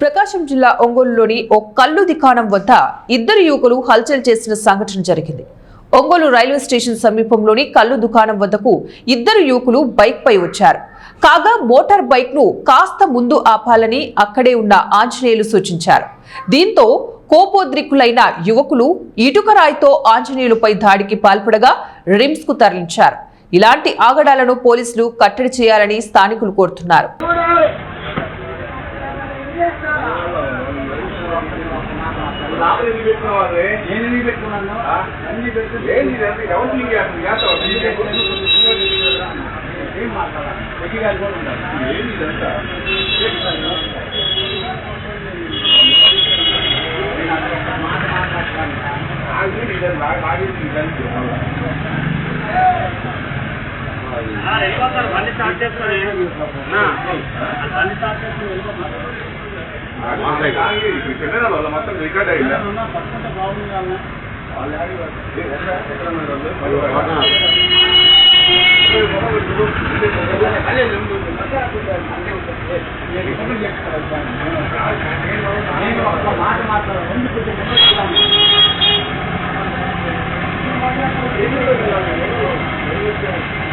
ప్రకాశం జిల్లా ఒంగోలులోని ఓ కల్లు దుకాణం వద్ద ఇద్దరు యువకులు హల్చల్ చేసిన సంఘటన జరిగింది. ఒంగోలు రైల్వే స్టేషన్ సమీపంలోని కల్లు దుకాణం వద్దకు ఇద్దరు యువకులు బైక్ పై వచ్చారు. కాగా మోటార్ బైక్ ను కాస్త ముందు ఆపాలని అక్కడే ఉన్న ఆంజనేయులు సూచించారు. దీంతో కోపోద్రికులైన యువకులు ఇటుకరాయితో ఆంజనేయులపై దాడికి పాల్పడగా రిమ్స్ కు తరలించారు. ఇలాంటి ఆగడాలను పోలీసులు కట్టడి చేయాలని స్థానికులు కోరుతున్నారు. మొత్తం రికార్డ్ అయిందా